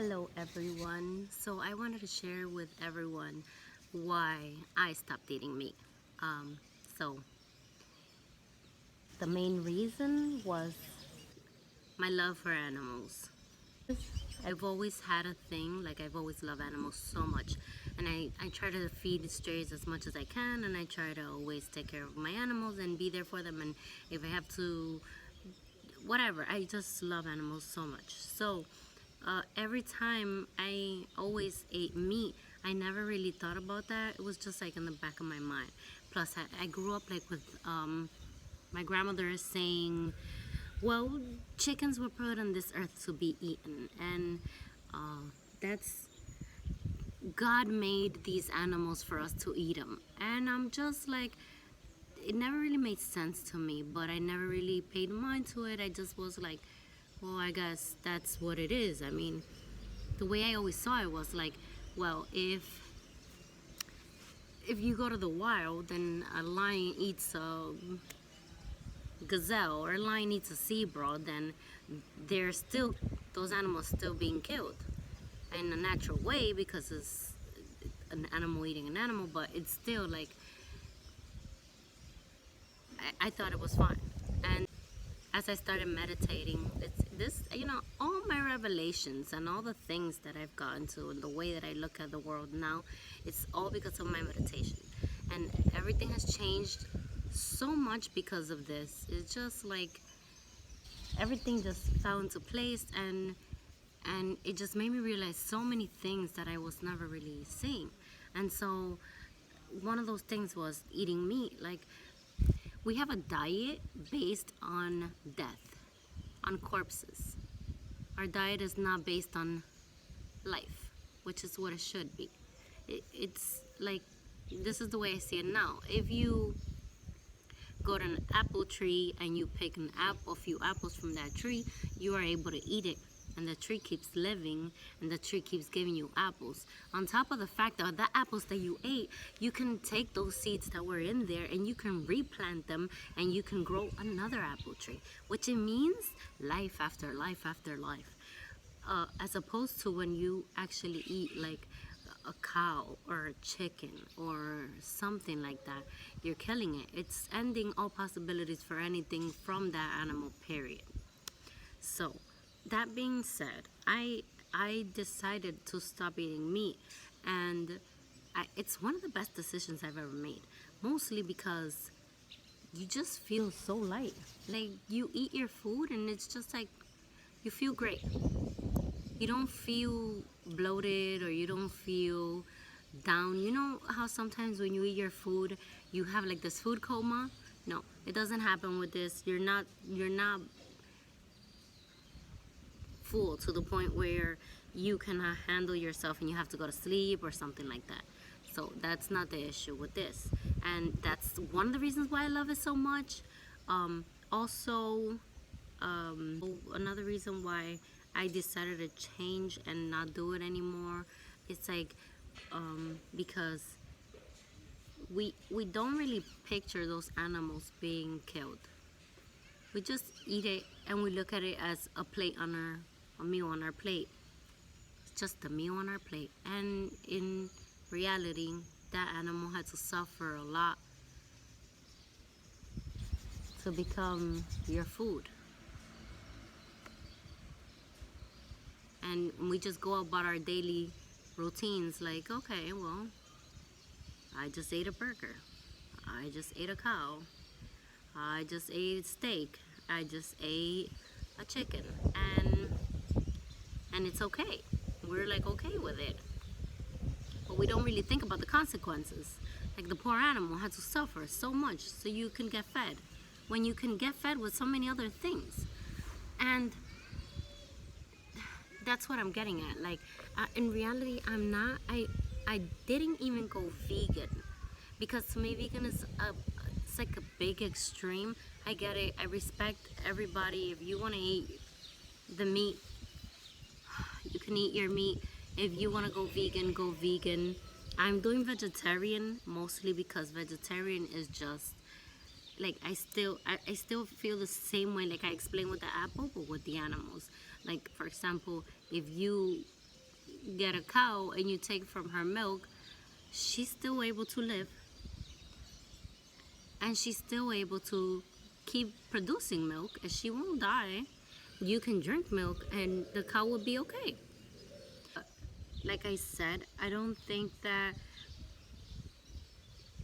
Hello everyone. So I wanted to share with everyone why I stopped eating meat. Um, so the main reason was my love for animals. I've always had a thing, like I've always loved animals so much. And I try to feed strays as much as I can, and I try to always take care of my animals and be there for them. And if I have to, whatever, I just love animals so much. So every time I always ate meat, I never really thought about that. It was just like in the back of my mind. Plus, I grew up like with my grandmother saying, well, chickens were put on this earth to be eaten. And that's God made these animals for us to eat them. And I'm just like, it never really made sense to me, but I never really paid mind to it. I just was like, well, I guess that's what it is. I mean, the way I always saw it was like, well, if you go to the wild, then a lion eats a gazelle or a lion eats a zebra, then they're still those animals still being killed in a natural way because it's an animal eating an animal, but it's still like I thought it was fine. And as I started meditating, it's this, all my revelations and all the things that I've gotten to and the way that I look at the world now, it's all because of my meditation. And everything has changed so much because of this. It's just like everything just fell into place, and it just made me realize so many things that I was never really seeing. And so one of those things was eating meat. Like, we have a diet based on death, on corpses. Our diet is not based on life, which is what it should be. It's like, this is the way I see it now. If you go to an apple tree and you pick a few apples from that tree, you are able to eat it. And the tree keeps living, and the tree keeps giving you apples. On top of the fact that the apples that you ate, you can take those seeds that were in there and you can replant them, and you can grow another apple tree, which it means life after life after life. As opposed to when you actually eat like a cow or a chicken or something like that, you're killing it. It's ending all possibilities for anything from that animal, period. So that being said, I decided to stop eating meat, and it's one of the best decisions I've ever made, mostly because you just feel so light. Like, you eat your food and it's just like you feel great. You don't feel bloated or you don't feel down. You know how sometimes when you eat your food, you have like this food coma? No, it doesn't happen with this. You're not full to the point where you cannot handle yourself and you have to go to sleep or something like that. So that's not the issue with this. And that's one of the reasons why I love it so much. Also, another reason why I decided to change and not do it anymore, it's like because we don't really picture those animals being killed. We just eat it and we look at it as a meal on our plate. It's just a meal on our plate. And in reality, that animal had to suffer a lot to become your food. And we just go about our daily routines like, okay, well, I just ate a burger. I just ate a cow. I just ate steak. I just ate a chicken. And it's okay. We're like okay with it. But we don't really think about the consequences. Like, the poor animal had to suffer so much so you can get fed, when you can get fed with so many other things. And that's what I'm getting at. Like, in reality, I didn't even go vegan, because to me vegan is it's like a big extreme. I get it. I respect everybody. If you want to eat the meat, you can eat your meat. If you want to go vegan, go vegan. I'm doing vegetarian mostly because vegetarian is just like, I still feel the same way, like I explained with the apple, but with the animals. Like, for example, if you get a cow and you take from her milk, she's still able to live, and she's still able to keep producing milk, and she won't die. You can drink milk and the cow will be okay. Like I said, I don't think that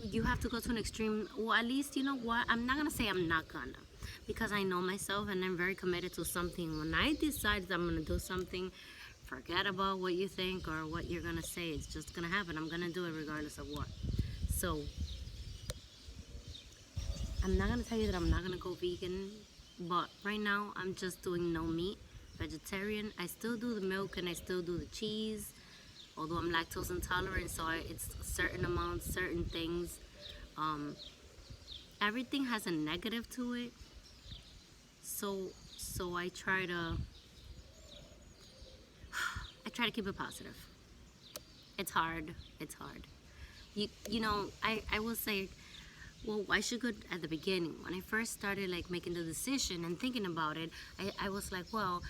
you have to go to an extreme. Well, at least, you know what, I'm not gonna say I'm not gonna, because I know myself and I'm very committed to something. When I decide that I'm gonna do something, forget about what you think or what you're gonna say. It's just gonna happen. I'm gonna do it regardless of what. So I'm not gonna tell you that I'm not gonna go vegan, but right now I'm just doing no meat, vegetarian. I still do the milk and I still do the cheese, although I'm lactose intolerant, so it's certain amounts, certain things. Um, Everything has a negative to it, so I try to keep it positive. It's hard. It's hard. You know, I will say, well, I should go at the beginning. When I first started like making the decision and thinking about it, I was like, well,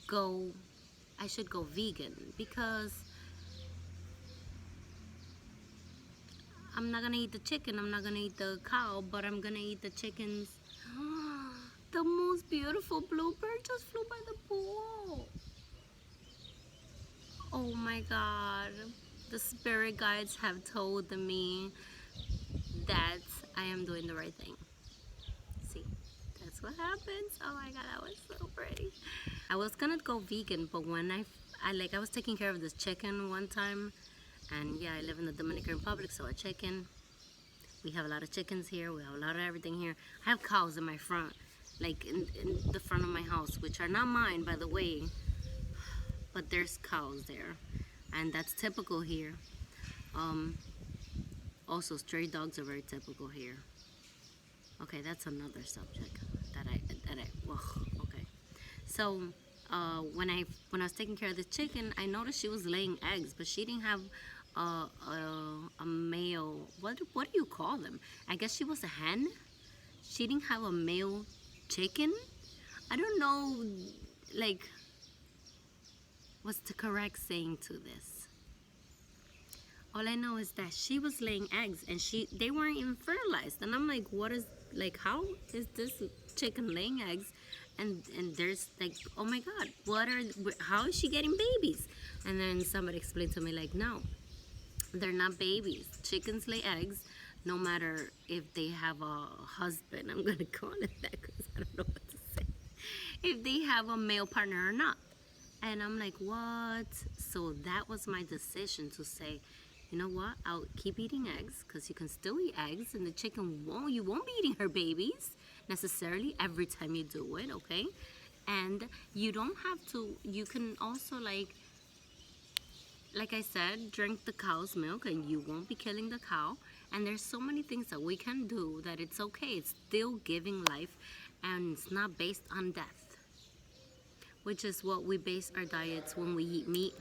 go I should go vegan, because I'm not gonna eat the chicken, I'm not gonna eat the cow, but I'm gonna eat the chickens. The most beautiful bluebird just flew by the pool. Oh my god. The spirit guides have told me that I am doing the right thing. See, that's what happens. Oh my god, that was so pretty. I was gonna go vegan, but when I was taking care of this chicken one time, and yeah, I live in the Dominican Republic, so a chicken. We have a lot of chickens here. We have a lot of everything here. I have cows in my front, like in the front of my house, which are not mine, by the way, but there's cows there, and that's typical here. Also, stray dogs are very typical here. Okay, that's another subject well, okay. So, when I was taking care of the chicken, I noticed she was laying eggs, but she didn't have a male. What do you call them? I guess she was a hen. She didn't have a male chicken. I don't know, like, what's the correct saying to this. All I know is that she was laying eggs and they weren't even fertilized. And I'm like, how is this chicken laying eggs? And there's like, oh my God, how is she getting babies? And then somebody explained to me like, no, they're not babies. Chickens lay eggs no matter if they have a husband. I'm gonna call it that because I don't know what to say. If they have a male partner or not. And I'm like, what? So that was my decision to say, you know what? I'll keep eating eggs, because you can still eat eggs, and the chicken you won't be eating her babies necessarily every time you do it, okay? And you don't have to, you can also like I said, drink the cow's milk and you won't be killing the cow. And there's so many things that we can do that it's okay. It's still giving life, and it's not based on death, which is what we base our diets when we eat meat.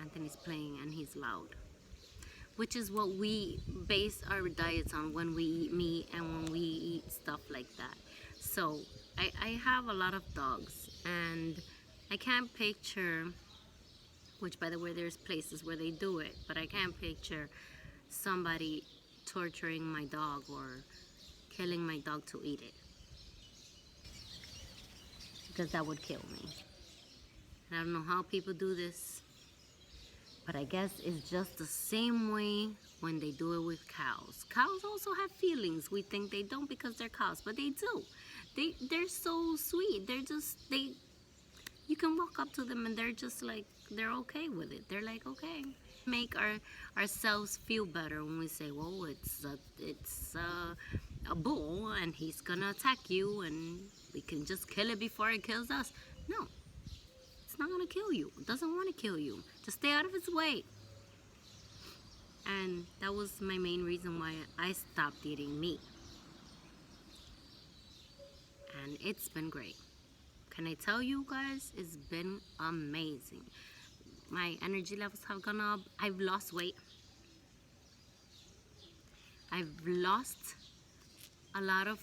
Anthony's playing and he's loud. Which is what we base our diets on when we eat meat and when we eat stuff like that. So I have a lot of dogs, and I can't picture, which by the way, there's places where they do it, but I can't picture somebody torturing my dog or killing my dog to eat it, because that would kill me. And I don't know how people do this, but I guess it's just the same way when they do it with cows. Cows also have feelings. We think they don't because they're cows, but they do. They're so sweet. You can walk up to them and they're just like, they're okay with it. They're like, okay. Make ourselves feel better when we say, well, it's a bull and he's gonna attack you and we can just kill it before it kills us. No, it's not gonna kill you. It doesn't want to kill you. Just stay out of its way. And that was my main reason why I stopped eating meat. And it's been great. Can I tell you guys, it's been amazing. My energy levels have gone up. I've lost weight. I've lost a lot of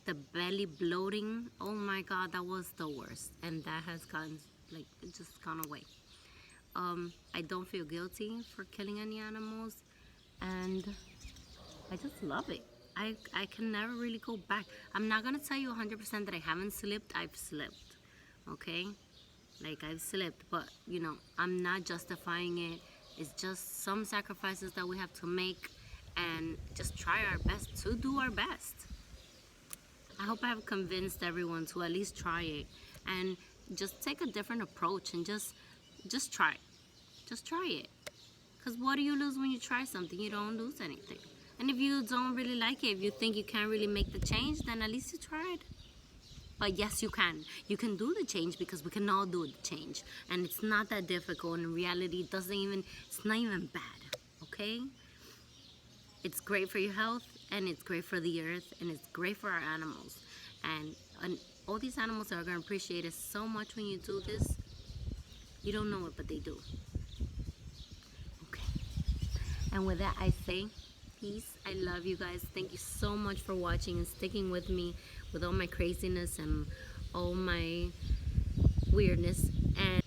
the belly bloating, oh my god, that was the worst, and that has gone, like, it just gone away. I don't feel guilty for killing any animals, and I just love it. I can never really go back. I'm not gonna tell you 100% that I haven't slept. I've slept, okay? Like, I've slept, but I'm not justifying it. It's just some sacrifices that we have to make, and just try our best to do our best. I hope I have convinced everyone to at least try it, and just take a different approach, and just try it. Just try it. Because what do you lose when you try something? You don't lose anything. And if you don't really like it, if you think you can't really make the change, then at least you tried. But yes, you can. You can do the change, because we can all do the change. And it's not that difficult. In reality, it's not even bad, okay? It's great for your health, and it's great for the earth, and it's great for our animals. And all these animals are going to appreciate it so much when you do this. You don't know it, but they do. Okay. And with that, I say peace. I love you guys. Thank you so much for watching and sticking with me with all my craziness and all my weirdness. And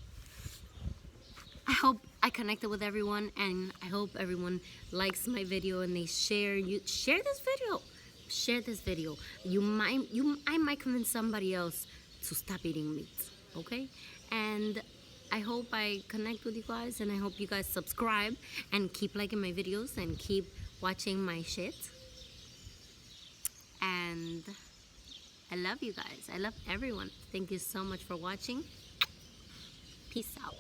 I hope I connected with everyone, and I hope everyone likes my video and they share this video. Share this video. I might convince somebody else to stop eating meat. Okay? And I hope I connect with you guys, and I hope you guys subscribe and keep liking my videos and keep watching my shit. And I love you guys. I love everyone. Thank you so much for watching. Peace out.